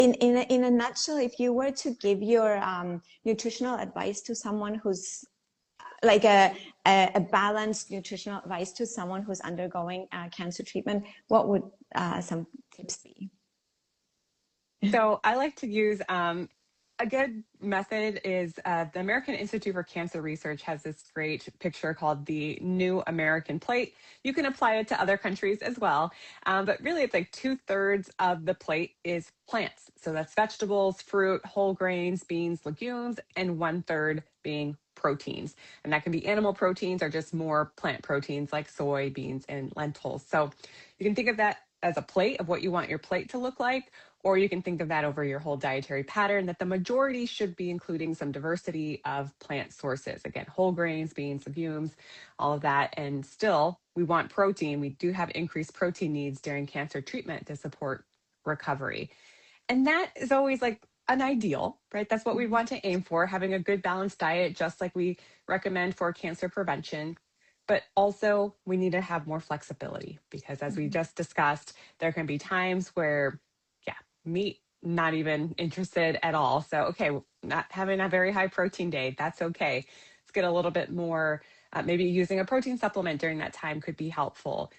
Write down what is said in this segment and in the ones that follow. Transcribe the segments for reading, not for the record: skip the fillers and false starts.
in a nutshell, if you were to give your nutritional advice to someone who's like a balanced nutritional advice to someone who's undergoing cancer treatment, what would some tips be? So I like to use a good method is the American Institute for Cancer Research has this great picture called the New American Plate. You can apply it to other countries as well. But really, it's like 2/3 of the plate is plants. So that's vegetables, fruit, whole grains, beans, legumes, and 1/3 being proteins. And that can be animal proteins or just more plant proteins like soy, beans, and lentils. So you can think of that as a plate of what you want your plate to look like, or you can think of that over your whole dietary pattern, that the majority should be including some diversity of plant sources. Again, whole grains, beans, legumes, all of that. And still, we want protein. We do have increased protein needs during cancer treatment to support recovery. And that is always like an ideal, right? That's what we want to aim for, having a good balanced diet, just like we recommend for cancer prevention. But also, we need to have more flexibility because, as we just discussed, there can be times where meat, not even interested at all. So, okay, not having a very high protein day, that's okay. Let's get a little bit more, maybe using a protein supplement during that time could be helpful.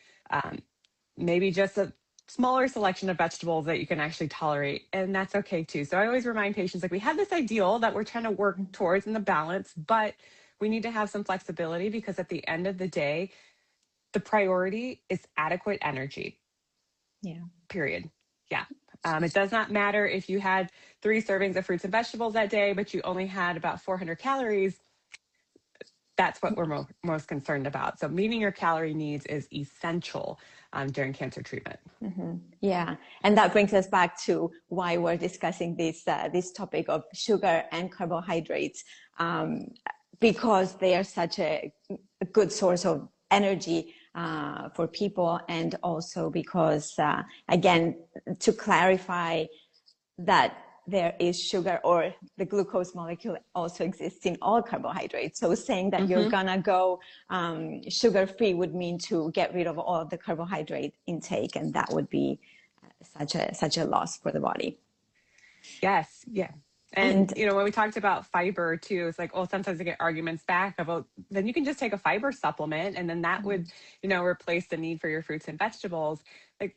Maybe just a smaller selection of vegetables that you can actually tolerate, and that's okay too. So I always remind patients, like, we have this ideal that we're trying to work towards in the balance, but we need to have some flexibility because at the end of the day, the priority is adequate energy. Yeah. Period. Yeah. It does not matter if you had 3 servings of fruits and vegetables that day, but you only had about 400 calories. That's what we're most concerned about. So meeting your calorie needs is essential during cancer treatment. Yeah, and that brings us back to why we're discussing this topic of sugar and carbohydrates, because they are such a good source of energy for people, and also because, again, to clarify that there is sugar, or the glucose molecule also exists in all carbohydrates. So saying that you're gonna go sugar-free would mean to get rid of all of the carbohydrate intake, and that would be such a loss for the body. Yes, yeah. And you know, when we talked about fiber too, it's like, oh, sometimes I get arguments back about, then you can just take a fiber supplement and then that would, you know, replace the need for your fruits and vegetables. Like,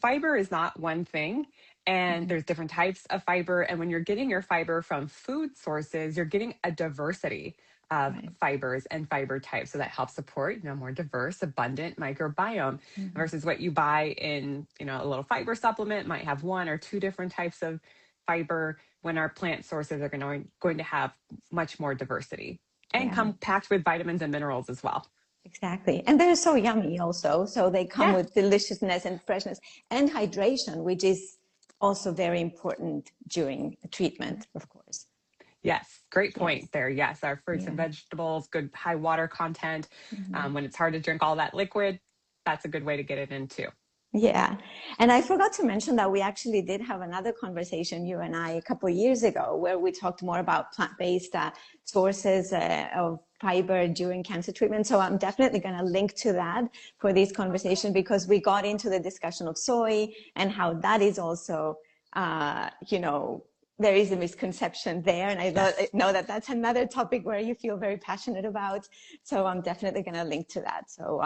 fiber is not one thing, and there's different types of fiber. And when you're getting your fiber from food sources, you're getting a diversity of fibers and fiber types. So that helps support, you know, more diverse, abundant microbiome versus what you buy in, you know, a little fiber supplement might have 1 or 2 different types of fiber, when our plant sources are going to have much more diversity and come packed with vitamins and minerals as well. Exactly. And they're so yummy also. So they come with deliciousness and freshness and hydration, which is also very important during treatment, of course. Yes, great point there. Yes, our fruits and vegetables, good high water content. When it's hard to drink all that liquid, that's a good way to get it in too. Yeah. And I forgot to mention that we actually did have another conversation, you and I, a couple of years ago, where we talked more about plant-based sources of fiber during cancer treatment. So I'm definitely going to link to that for this conversation, because we got into the discussion of soy and how that is also, you know, there is a misconception there. And I know that that's another topic where you feel very passionate about. So I'm definitely going to link to that. So,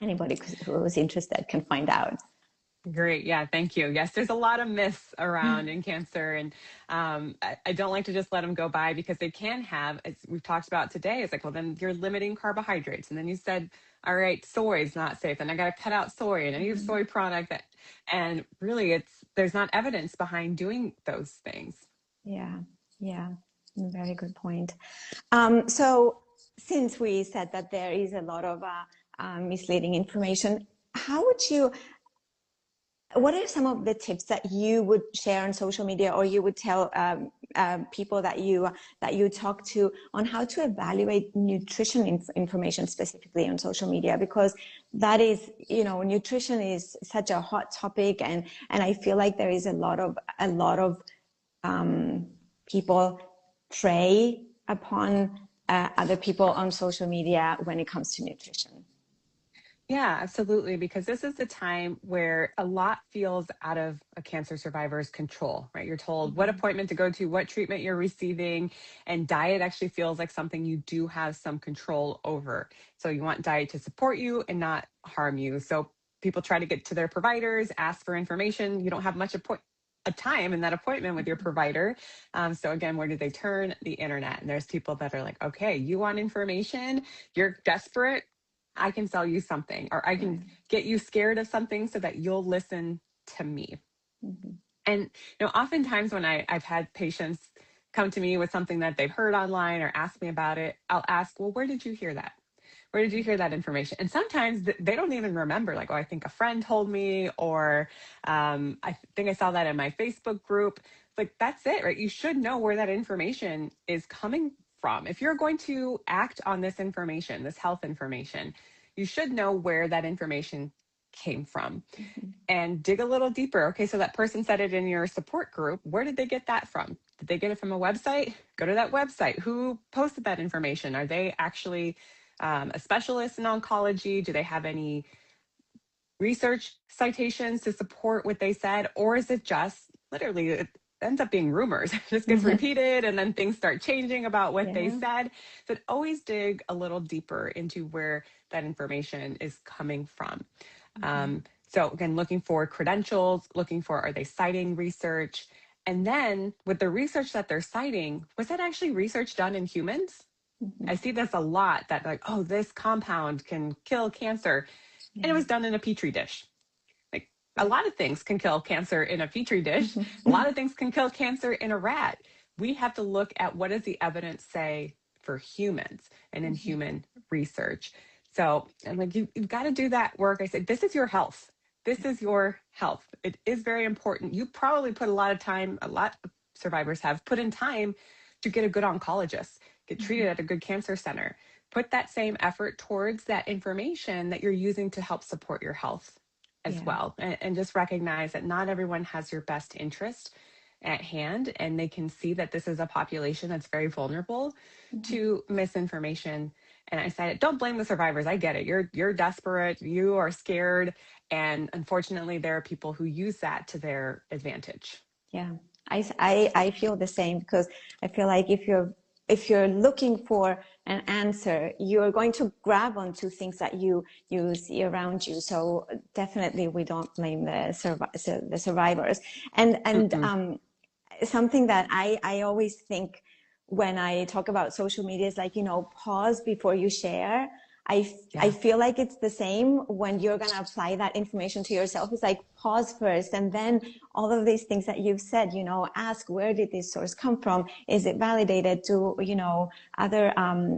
anybody who is interested can find out. Great. Yeah, thank you. Yes, there's a lot of myths around in cancer, and I don't like to just let them go by, because they can have, as we've talked about today, it's like, well, then you're limiting carbohydrates. And then you said, all right, soy is not safe, and I got to cut out soy and any soy product. And really, there's not evidence behind doing those things. Yeah, very good point. So since we said that there is a lot of misleading information, what are some of the tips that you would share on social media, or you would tell people that you talk to, on how to evaluate nutrition information specifically on social media? Because that is, you know, nutrition is such a hot topic, and I feel like there is a lot of people prey upon other people on social media when it comes to nutrition. Yeah, absolutely. Because this is the time where a lot feels out of a cancer survivor's control, right? You're told what Mhm. appointment to go to, what treatment you're receiving, and diet actually feels like something you do have some control over. So you want diet to support you and not harm you. So people try to get to their providers, ask for information. You don't have much a time in that appointment with your provider. So again, where do they turn? The internet. And there's people that are like, okay, you want information? You're desperate. I can sell you something, or I can Right. get you scared of something so that you'll listen to me. Mhm. And oftentimes when I've had patients come to me with something that they've heard online or ask me about it, I'll ask, well, where did you hear that? Where did you hear that information? And sometimes they don't even remember, like, oh, I think a friend told me, or I think I saw that in my Facebook group. Like, that's it, right? You should know where that information is coming from. If you're going to act on this information, this health information, you should know where that information came from Mhm. and dig a little deeper. Okay, so that person said it in your support group. Where did they get that from? Did they get it from a website? Go to that website. Who posted that information? Are they actually a specialist in oncology? Do they have any research citations to support what they said? Or is it just literally, it ends up being rumors? It just gets repeated and then things start changing about what they Yeah. said. So always dig a little deeper into where that information is coming from. Mhm. So again, looking for credentials, looking for, are they citing research? And then with the research that they're citing, was that actually research done in humans? I Mhm. see this a lot, that like, oh, this compound can kill cancer. And it Yeah. was done in a petri dish. Like, a Right. lot of things can kill cancer in a petri dish. A lot of things can kill cancer in a rat. We have to look at, what does the evidence say for humans and in Mhm. human research. So I'm like, you've got to do that work. I said, this is your health. This is your health. It is very important. You probably put a lot of time, a lot of survivors have put in time to get a good oncologist, get treated Mhm. at a good cancer center. Put that same effort towards that information that you're using to help support your health as Yeah. well. And just recognize that not everyone has your best interest at hand, and they can see that this is a population that's very vulnerable Mhm. to misinformation. And I said, don't blame the survivors. I get it. You're desperate, you are scared, and unfortunately there are people who use that to their advantage. Yeah, I feel the same, because I feel like if you're looking for an answer, you're going to grab onto things that you see around you. So definitely, we don't blame the survivors. And Mm-mm. something that I always think when I talk about social media is like, pause before you share. I Yeah. feel like it's the same when you're going to apply that information to yourself. It's like, pause first, and then all of these things that you've said, ask, where did this source come from? Is it validated? Do, other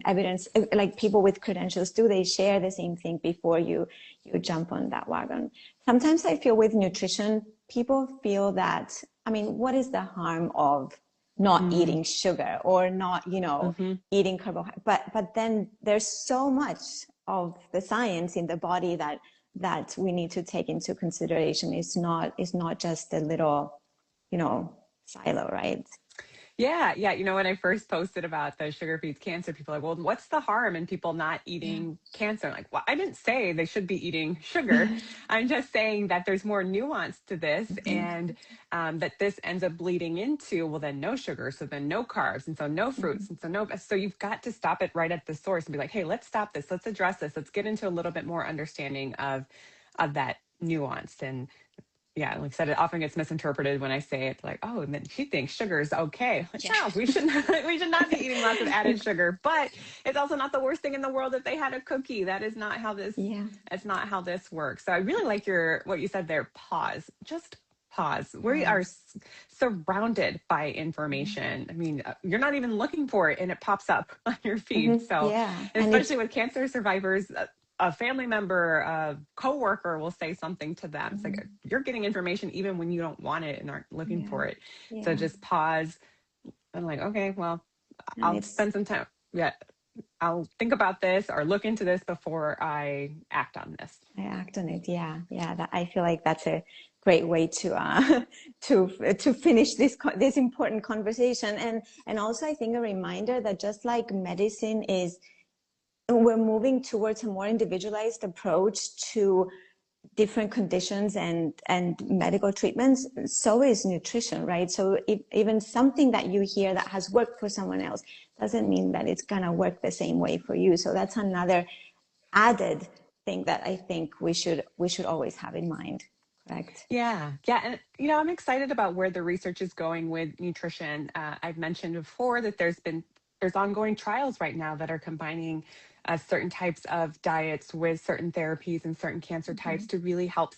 evidence, like people with credentials, do they share the same thing before you jump on that wagon? Sometimes I feel with nutrition, people feel that, I mean, what is the harm of not Mm-hmm. eating sugar or not, eating carbohydrates? But then there's so much of the science in the body that we need to take into consideration. It's not just a little, silo, right? Yeah, yeah. When I first posted about the sugar feeds cancer, people are like, well, what's the harm in people not Yeah. eating cancer? I'm like, well, I didn't say they should be eating sugar. I'm just saying that there's more nuance to this, Mm-hmm. and that this ends up bleeding into, well, then no sugar, so then no carbs, and so no Mm-hmm. fruits, and so no. So you've got to stop it right at the source and be like, hey, let's stop this. Let's address this. Let's get into a little bit more understanding of that nuance. And yeah, like I said, it often gets misinterpreted when I say it, like, oh, and then she thinks sugar is okay. Like, Yeah. no, we should not, we should not be eating lots of added sugar. But it's also not the worst thing in the world if they had a cookie. That is not how this. Yeah. That's not how this works. So I really like what you said there. Pause. Just pause. We are Pause. surrounded by information. I mean, you're not even looking for it, and it pops up on your feed. Mm-hmm. So, Yeah. and And it's especially with cancer survivors, a family member, a coworker will say something to them. It's like, mm-hmm. you're getting information even when you don't want it and aren't looking Yeah. for it. So Yeah. just pause. I'm like, okay, well, And I'll it's spend some time. Yeah, I'll think about this or look into this before I act on this. I act on it. Yeah, yeah. I feel like that's a great way to to finish this important conversation, and also I think a reminder that just like medicine is we're moving towards a more individualized approach to different conditions and medical treatments. So is nutrition, right? So even something that you hear that has worked for someone else doesn't mean that it's gonna work the same way for you. So that's another added thing that I think we should always have in mind. Correct. Yeah, yeah, and I'm excited about where the research is going with nutrition. I've mentioned before that there's ongoing trials right now that are combining certain types of diets with certain therapies and certain cancer types to really help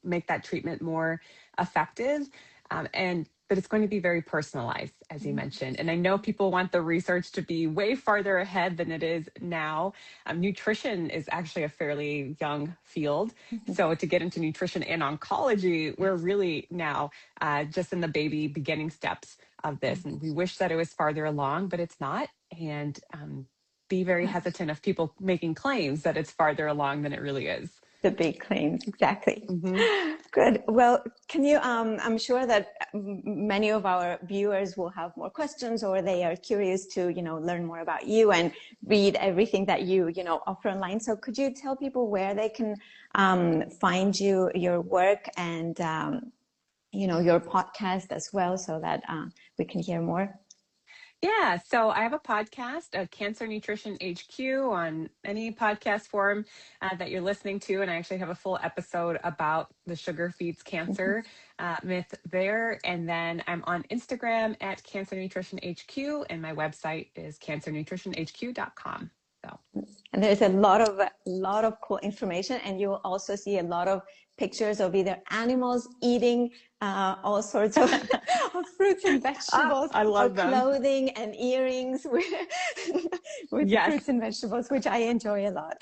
make that treatment more effective. And but it's going to be very personalized, as you mentioned. And I know people want the research to be way farther ahead than it is now. Nutrition is actually a fairly young field. So to get into nutrition and oncology, we're really now just in the baby beginning steps of this. And we wish that it was farther along, but it's not. And be very hesitant of people making claims that it's farther along than it really is. The big claims, exactly. Mm-hmm. Good. Well, can you, I'm sure that many of our viewers will have more questions, or they are curious to, learn more about you and read everything that you, offer online. So could you tell people where they can find you, your work, and, your podcast as well, so that we can hear more? Yeah, so I have a podcast, Cancer Nutrition HQ, on any podcast forum that you're listening to. And I actually have a full episode about the sugar feeds cancer myth there. And then I'm on Instagram at Cancer Nutrition HQ, and my website is cancernutritionhq.com. So. And there's a lot of cool information, and you will also see a lot of pictures of either animals eating all sorts of, of fruits and vegetables, I love them. Clothing and earrings with yes. fruits and vegetables, which I enjoy a lot.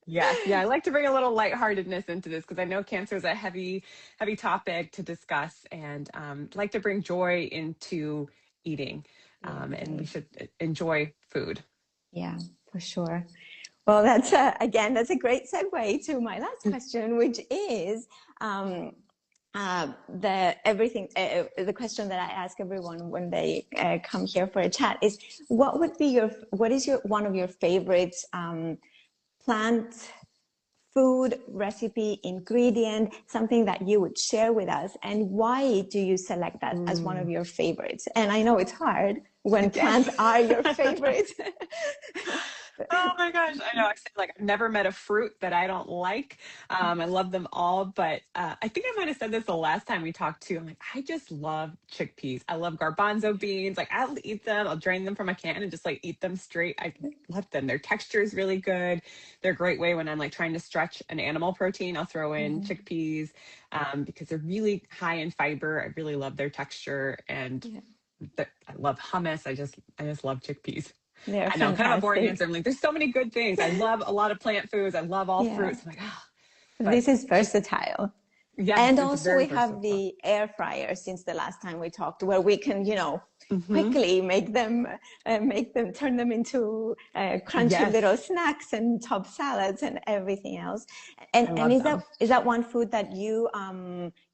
Yes, yeah, I like to bring a little lightheartedness into this because I know cancer is a heavy topic to discuss, and like to bring joy into eating, and we should enjoy food. Yeah, for sure. Well, that's again, that's a great segue to my last question, which is the question that I ask everyone when they come here for a chat is, what is one of your favorite plant food recipe, ingredient, something that you would share with us, and why do you select that as one of your favorites? And I know it's hard when plants are your favorite. Oh my gosh, I know. I say, I've never met a fruit that I don't like. I love them all, but I think I might have said this the last time we talked too. I'm like, I just love chickpeas. I love garbanzo beans. I'll eat them. I'll drain them from a can and just eat them straight. I love them. Their texture is really good. They're a great way when I'm trying to stretch an animal protein. I'll throw in chickpeas because they're really high in fiber. I really love their texture, and I love hummus. I just love chickpeas. They're I know, fantastic. kind of a boring answer. I'm there's so many good things. I love a lot of plant foods. I love all fruits. I'm this is versatile. Yeah, and also we have the air fryer since the last time we talked, where we can, quickly make them, turn them into crunchy little snacks and top salads and everything else. And is that one food that you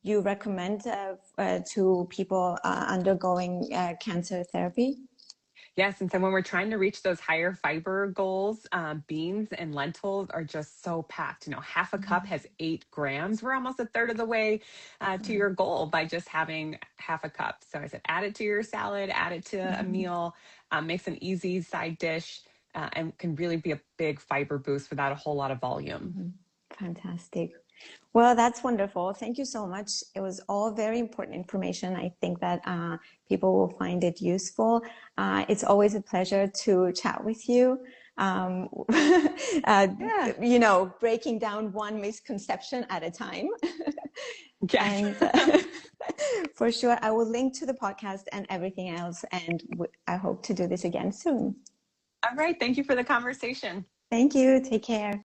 recommend to people undergoing cancer therapy? Yes, and so when we're trying to reach those higher fiber goals, beans and lentils are just so packed. Half a cup has 8 grams. We're almost a third of the way to your goal by just having half a cup. So I said, add it to your salad, add it to a meal, makes an easy side dish, and can really be a big fiber boost without a whole lot of volume. Fantastic. Well, that's wonderful. Thank you so much. It was all very important information. I think that people will find it useful. It's always a pleasure to chat with you. Breaking down one misconception at a time. And for sure, I will link to the podcast and everything else. And I hope to do this again soon. All right. Thank you for the conversation. Thank you. Take care.